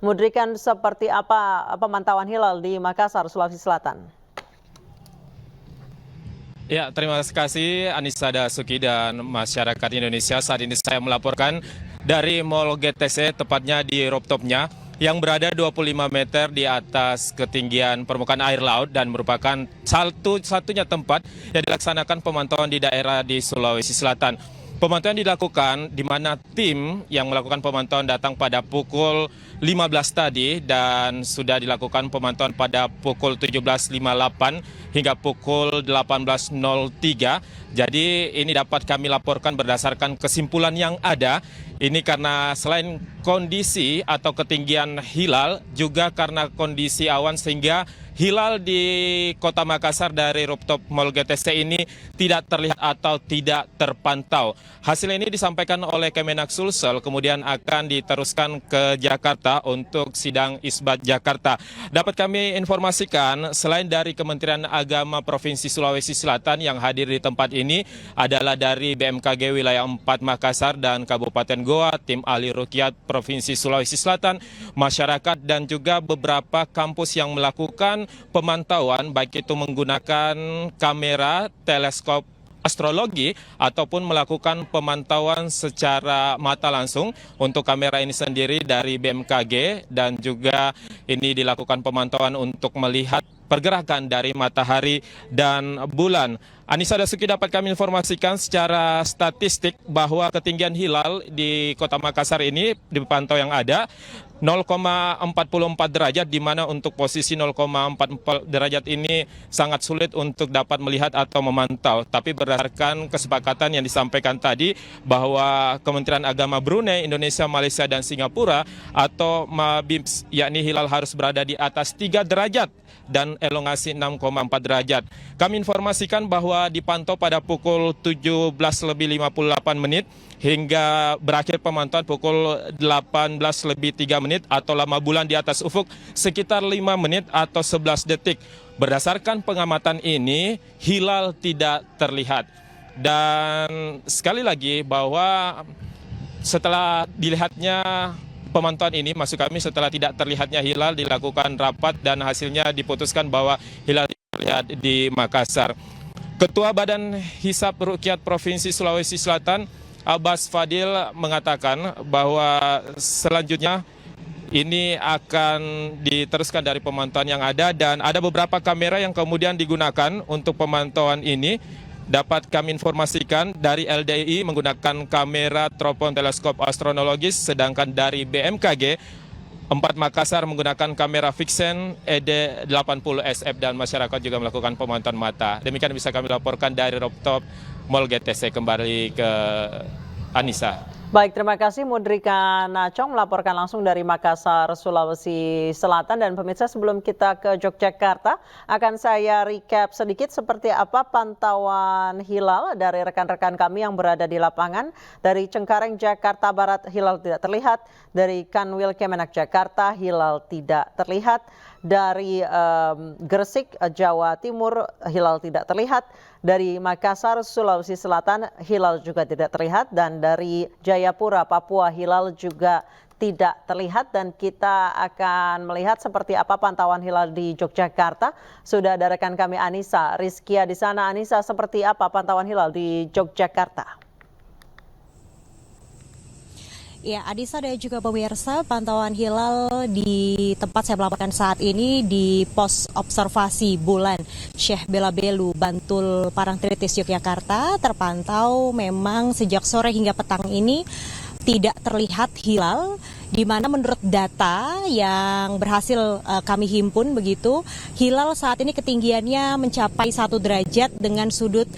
Mudrikan, seperti apa pemantauan hilal di Makassar, Sulawesi Selatan? Ya, terima kasih Anissa Dasuki dan masyarakat Indonesia. Saat ini saya melaporkan dari Mall GTC, tepatnya di rooftopnya, yang berada 25 meter di atas ketinggian permukaan air laut dan merupakan satu-satunya tempat yang dilaksanakan pemantauan di daerah di Sulawesi Selatan. Pemantauan dilakukan di mana tim yang melakukan pemantauan datang pada pukul 15 tadi dan sudah dilakukan pemantauan pada pukul 17.58 hingga pukul 18.03. Jadi ini dapat kami laporkan berdasarkan kesimpulan yang ada. Ini karena selain kondisi atau ketinggian hilal, juga karena kondisi awan sehingga hilal di Kota Makassar dari rooftop Mall GTC ini tidak terlihat atau tidak terpantau. Hasil ini disampaikan oleh Kemenak Sulsel, kemudian akan diteruskan ke Jakarta untuk sidang Isbat Jakarta. Dapat kami informasikan, selain dari Kementerian Agama Provinsi Sulawesi Selatan yang hadir di tempat ini adalah dari BMKG Wilayah 4 Makassar dan Kabupaten Goa, tim ahli ruqyat Provinsi Sulawesi Selatan, masyarakat, dan juga beberapa kampus yang melakukan pemantauan baik itu menggunakan kamera, teleskop astrologi ataupun melakukan pemantauan secara mata langsung. Untuk kamera ini sendiri dari BMKG dan juga ini dilakukan pemantauan untuk melihat pergerakan dari matahari dan bulan. Anissa Dasuki, dapat kami informasikan secara statistik bahwa ketinggian hilal di Kota Makassar ini dipantau yang ada 0,44 derajat, di mana untuk posisi 0,44 derajat ini sangat sulit untuk dapat melihat atau memantau. Tapi berdasarkan kesepakatan yang disampaikan tadi bahwa Kementerian Agama Brunei, Indonesia, Malaysia, dan Singapura atau MABIMS, yakni hilal harus berada di atas 3 derajat dan elongasi 6,4 derajat. Kami informasikan bahwa dipantau pada pukul 17.58 hingga berakhir pemantauan pukul 18.03 atau lama bulan di atas ufuk sekitar 5 menit atau 11 detik. Berdasarkan pengamatan ini, hilal tidak terlihat. Dan sekali lagi bahwa setelah dilihatnya pemantauan ini, maksud kami setelah tidak terlihatnya hilal, dilakukan rapat dan hasilnya diputuskan bahwa hilal terlihat di Makassar. Ketua Badan Hisab Ruqyat Provinsi Sulawesi Selatan, Abbas Fadil, mengatakan bahwa selanjutnya ini akan diteruskan dari pemantauan yang ada dan ada beberapa kamera yang kemudian digunakan untuk pemantauan ini. Dapat kami informasikan dari LDI menggunakan kamera teropong teleskop astronologis, sedangkan dari BMKG 4 Makassar menggunakan kamera Vixen ED80 SF dan masyarakat juga melakukan pemantauan mata. Demikian bisa kami laporkan dari rooftop Mall GTC. Kembali ke Anissa. Baik, terima kasih Mudrika Nacong melaporkan langsung dari Makassar, Sulawesi Selatan. Dan pemirsa, sebelum kita ke Yogyakarta, akan saya recap sedikit seperti apa pantauan hilal dari rekan-rekan kami yang berada di lapangan. Dari Cengkareng, Jakarta Barat, hilal tidak terlihat. Dari Kanwil Kemenak Jakarta, hilal tidak terlihat. Dari Gresik, Jawa Timur, hilal tidak terlihat. Dari Makassar, Sulawesi Selatan, hilal juga tidak terlihat. Dan dari Jayapura, Papua, hilal juga tidak terlihat. Dan kita akan melihat seperti apa pantauan hilal di Yogyakarta. Sudah ada rekan kami Anissa Rizkia di sana. Anissa, seperti apa pantauan hilal di Yogyakarta? Ya, Adisa dan juga pemirsa, pantauan hilal di tempat saya melaporkan saat ini di pos observasi bulan Syekh Belabelu, Bantul, Parangtritis, Yogyakarta terpantau memang sejak sore hingga petang ini tidak terlihat hilal, di mana menurut data yang berhasil kami himpun begitu, hilal saat ini ketinggiannya mencapai 1 derajat dengan sudut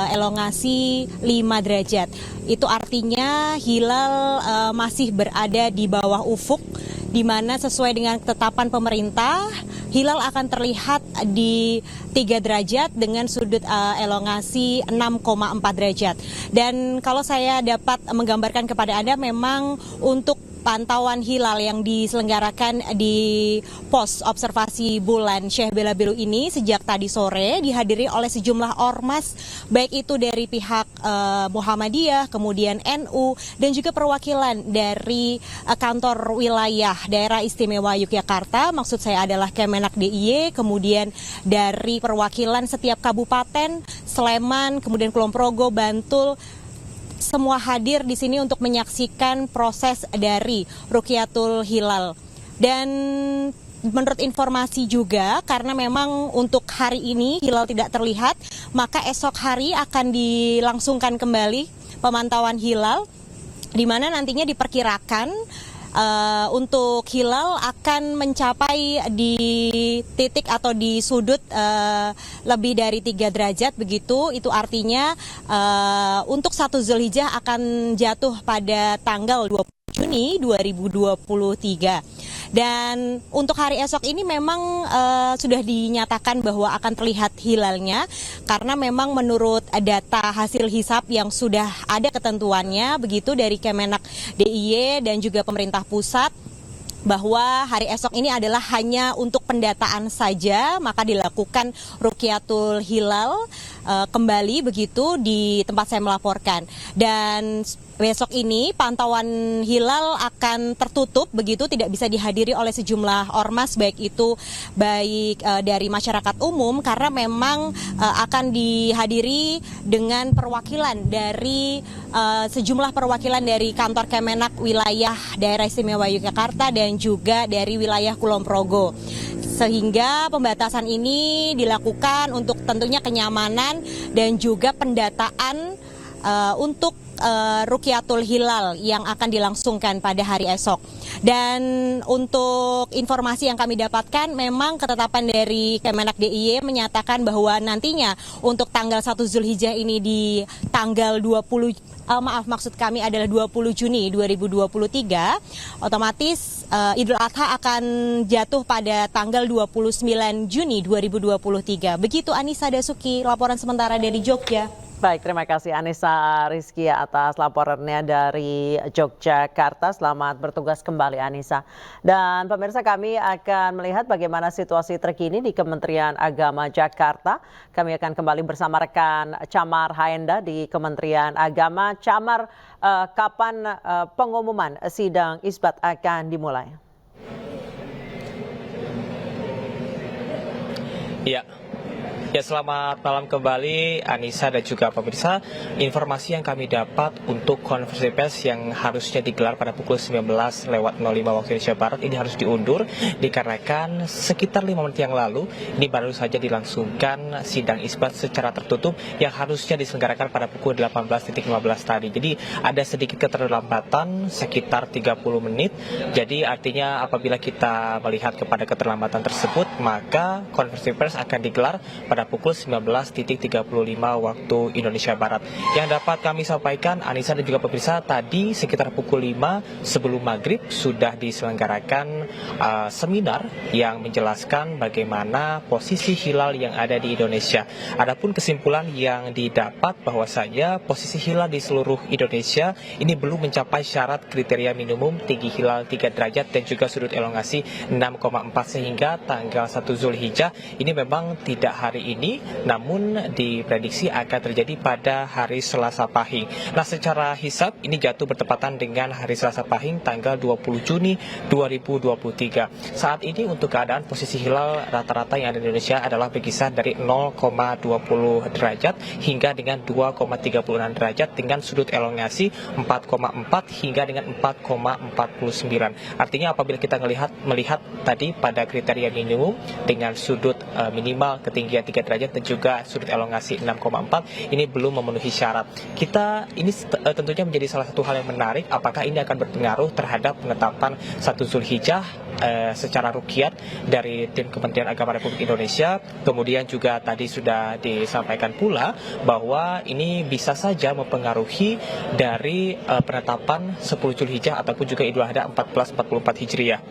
elongasi 5 derajat. Itu artinya hilal masih berada di bawah ufuk, di mana sesuai dengan ketetapan pemerintah, hilal akan terlihat di 3 derajat dengan sudut elongasi 6,4 derajat. Dan kalau saya dapat menggambarkan kepada Anda, memang untuk pantauan hilal yang diselenggarakan di pos observasi bulan Syekh Belabelu ini sejak tadi sore dihadiri oleh sejumlah ormas, baik itu dari pihak Muhammadiyah, kemudian NU, dan juga perwakilan dari kantor wilayah Daerah Istimewa Yogyakarta, maksud saya adalah Kemenak DIY, kemudian dari perwakilan setiap kabupaten, Sleman, kemudian Kulon Progo, Bantul, semua hadir di sini untuk menyaksikan proses dari Rukyatul Hilal. Dan menurut informasi juga, karena memang untuk hari ini hilal tidak terlihat, maka esok hari akan dilangsungkan kembali pemantauan hilal, di mana nantinya diperkirakan untuk hilal akan mencapai di titik atau di sudut lebih dari 3 derajat begitu. Itu artinya untuk 1 Zulhijjah akan jatuh pada tanggal 20 Juni 2023. Dan untuk hari esok ini memang sudah dinyatakan bahwa akan terlihat hilalnya, karena memang menurut data hasil hisap yang sudah ada ketentuannya begitu dari Kemenak DIY dan juga pemerintah pusat, bahwa hari esok ini adalah hanya untuk pendataan saja, maka dilakukan Rukyatul Hilal kembali begitu di tempat saya melaporkan. Dan besok ini pantauan hilal akan tertutup begitu, tidak bisa dihadiri oleh sejumlah ormas, baik dari masyarakat umum, karena memang akan dihadiri dengan perwakilan dari sejumlah perwakilan dari kantor Kemenak wilayah Daerah Istimewa Yogyakarta dan juga dari wilayah Kulon Progo. Sehingga pembatasan ini dilakukan untuk tentunya kenyamanan dan juga pendataan untuk Rukyatul Hilal yang akan dilangsungkan pada hari esok. Dan untuk informasi yang kami dapatkan, memang ketetapan dari Kemenak DIY menyatakan bahwa nantinya untuk tanggal 1 Zulhijjah ini di tanggal 20 maksud kami adalah 20 Juni 2023, otomatis Idul Adha akan jatuh pada tanggal 29 Juni 2023. Begitu Anissa Dasuki, laporan sementara dari Jogja. Baik, terima kasih Anissa Rizkia atas laporannya dari Yogyakarta. Selamat bertugas kembali Anissa. Dan pemirsa, kami akan melihat bagaimana situasi terkini di Kementerian Agama Jakarta. Kami akan kembali bersama rekan Camar Haenda di Kementerian Agama. Camar, kapan pengumuman sidang isbat akan dimulai? Ya, selamat malam kembali Anissa dan juga pemirsa. Informasi yang kami dapat untuk konferensi pers yang harusnya digelar pada pukul 19.05 waktu Indonesia Barat ini harus diundur dikarenakan sekitar 5 menit yang lalu ini baru saja dilangsungkan sidang isbat secara tertutup yang harusnya diselenggarakan pada pukul 18.15 tadi. Jadi ada sedikit keterlambatan sekitar 30 menit. Jadi artinya apabila kita melihat kepada keterlambatan tersebut, maka konferensi pers akan digelar pada pukul 19.35 waktu Indonesia Barat. Yang dapat kami sampaikan, Anissa dan juga pemirsa, tadi sekitar pukul 5 sebelum maghrib sudah diselenggarakan seminar yang menjelaskan bagaimana posisi hilal yang ada di Indonesia. Adapun kesimpulan yang didapat bahwasanya posisi hilal di seluruh Indonesia ini belum mencapai syarat kriteria minimum tinggi hilal 3 derajat dan juga sudut elongasi 6,4, sehingga tanggal 1 Zulhijjah ini memang tidak hari ini, namun diprediksi akan terjadi pada hari Selasa Pahing. Nah, secara hisab ini jatuh bertepatan dengan hari Selasa Pahing tanggal 20 Juni 2023. Saat ini untuk keadaan posisi hilal rata-rata yang ada di Indonesia adalah berkisar dari 0,20 derajat hingga dengan 2,36 derajat dengan sudut elongasi 4,4 hingga dengan 4,49. Artinya apabila kita melihat tadi pada kriteria minimum dengan sudut minimal ketinggian 3 derajat dan juga sudut elongasi 6,4 ini belum memenuhi syarat. Ini tentunya menjadi salah satu hal yang menarik, apakah ini akan berpengaruh terhadap penetapan 1 Zulhijjah secara rukyat dari tim Kementerian Agama Republik Indonesia. Kemudian juga tadi sudah disampaikan pula bahwa ini bisa saja mempengaruhi dari penetapan 10 Zulhijjah ataupun juga Idul Adha 1444 Hijriah.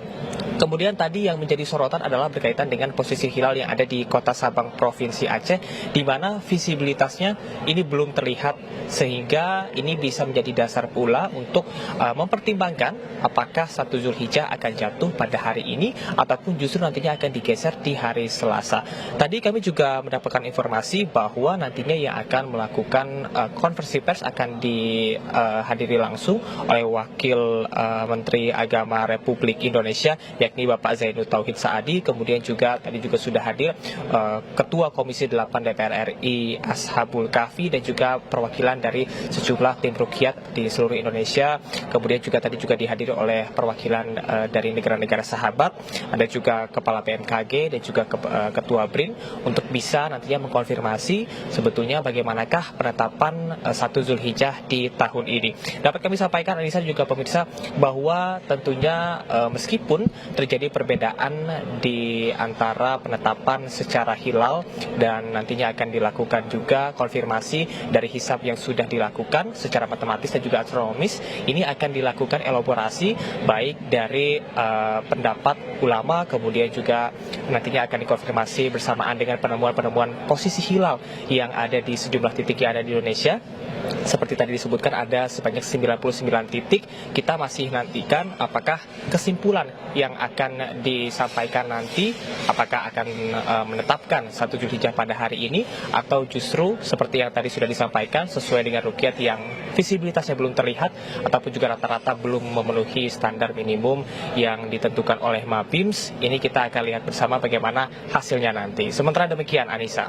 Kemudian tadi yang menjadi sorotan adalah berkaitan dengan posisi hilal yang ada di Kota Sabang, Provinsi Aceh, di mana visibilitasnya ini belum terlihat, sehingga ini bisa menjadi dasar pula untuk mempertimbangkan apakah 1 Zulhijjah akan jatuh pada hari ini ataupun justru nantinya akan digeser di hari Selasa. Tadi kami juga mendapatkan informasi bahwa nantinya yang akan melakukan konversi pers akan dihadiri langsung oleh Wakil Menteri Agama Republik Indonesia, yakni Bapak Zainud Tauhid Saadi. Kemudian juga tadi juga sudah hadir Ketua Komisi 8 DPR RI Ashabul Kahfi dan juga perwakilan dari sejumlah tim ruqyat di seluruh Indonesia. Kemudian juga tadi juga dihadiri oleh perwakilan dari negara-negara sahabat, ada juga Kepala BMKG dan juga Ketua BRIN untuk bisa nantinya mengkonfirmasi sebetulnya bagaimanakah penetapan 1 Zulhijjah di tahun ini. Dapat kami sampaikan, Anissa juga pemirsa, bahwa tentunya meskipun terjadi perbedaan di antara penetapan secara hilal dan nantinya akan dilakukan juga konfirmasi dari hisab yang sudah dilakukan secara matematis dan juga astronomis, ini akan dilakukan elaborasi baik dari pendapat ulama, kemudian juga nantinya akan dikonfirmasi bersamaan dengan penemuan-penemuan posisi hilal yang ada di sejumlah titik yang ada di Indonesia. Seperti tadi disebutkan ada sebanyak 99 titik. Kita masih nantikan apakah kesimpulan yang akan disampaikan nanti, apakah akan menetapkan 1 Zulhijjah pada hari ini, atau justru seperti yang tadi sudah disampaikan sesuai dengan ruqyat yang visibilitasnya belum terlihat ataupun juga rata-rata belum memenuhi standar minimum yang ditentukan oleh Mabims. Ini kita akan lihat bersama bagaimana hasilnya nanti. Sementara demikian, Anissa.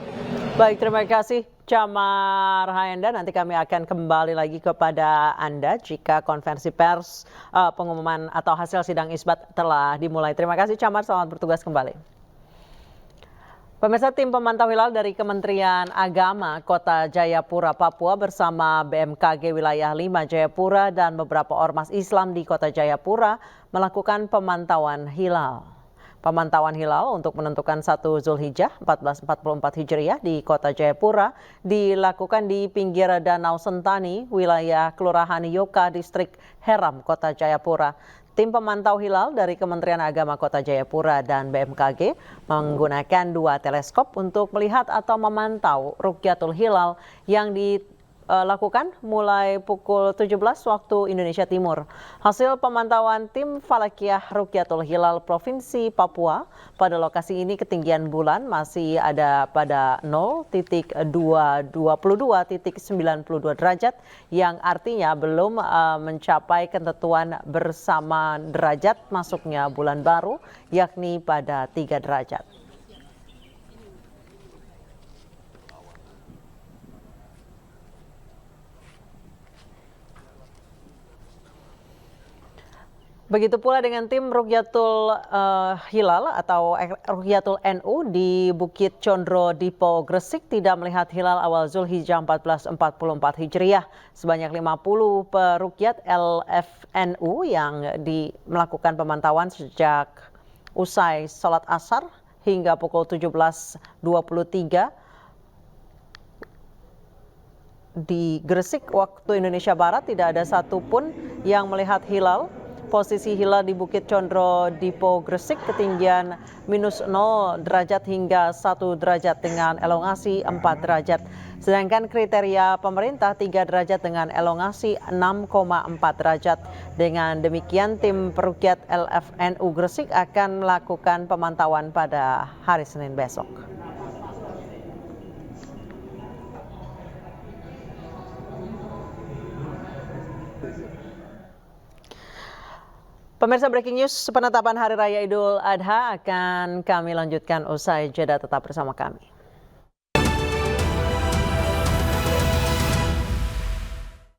Baik, terima kasih Camar Hayanda. Nanti kami akan kembali lagi kepada Anda jika konferensi pers pengumuman atau hasil sidang isbat telah dimulai. Terima kasih Camar, selamat bertugas kembali. Pemirsa, tim pemantau hilal dari Kementerian Agama Kota Jayapura, Papua bersama BMKG Wilayah 5 Jayapura dan beberapa ormas Islam di Kota Jayapura melakukan pemantauan hilal. Pemantauan hilal untuk menentukan 1 Zulhijjah 1444 Hijriah di Kota Jayapura dilakukan di pinggir Danau Sentani, wilayah Kelurahan Yoka, Distrik Heram, Kota Jayapura. Tim pemantau hilal dari Kementerian Agama Kota Jayapura dan BMKG menggunakan 2 teleskop untuk melihat atau memantau Rukyatul Hilal yang dilakukan mulai pukul 17 waktu Indonesia Timur. Hasil pemantauan tim Falakiyah Rukyatul Hilal Provinsi Papua, pada lokasi ini ketinggian bulan masih ada pada 0.222.92 derajat, yang artinya belum mencapai ketentuan bersama derajat masuknya bulan baru, yakni pada 3 derajat. Begitu pula dengan tim Rukyatul Hilal atau Rukyatul NU di Bukit Condro Dipo Gresik tidak melihat hilal awal Zulhijjah 1444 Hijriah. Sebanyak 50 perukyat LFNU yang melakukan pemantauan sejak usai sholat asar hingga pukul 17.23 di Gresik waktu Indonesia Barat. Tidak ada satupun yang melihat hilal. Posisi hilal di Bukit Condro Dipo Gresik ketinggian -0 derajat hingga 1 derajat dengan elongasi 4 derajat. Sedangkan kriteria pemerintah 3 derajat dengan elongasi 6,4 derajat. Dengan demikian tim perukyat LFNU Gresik akan melakukan pemantauan pada hari Senin besok. Pemirsa, breaking news penetapan Hari Raya Idul Adha akan kami lanjutkan usai jeda, tetap bersama kami.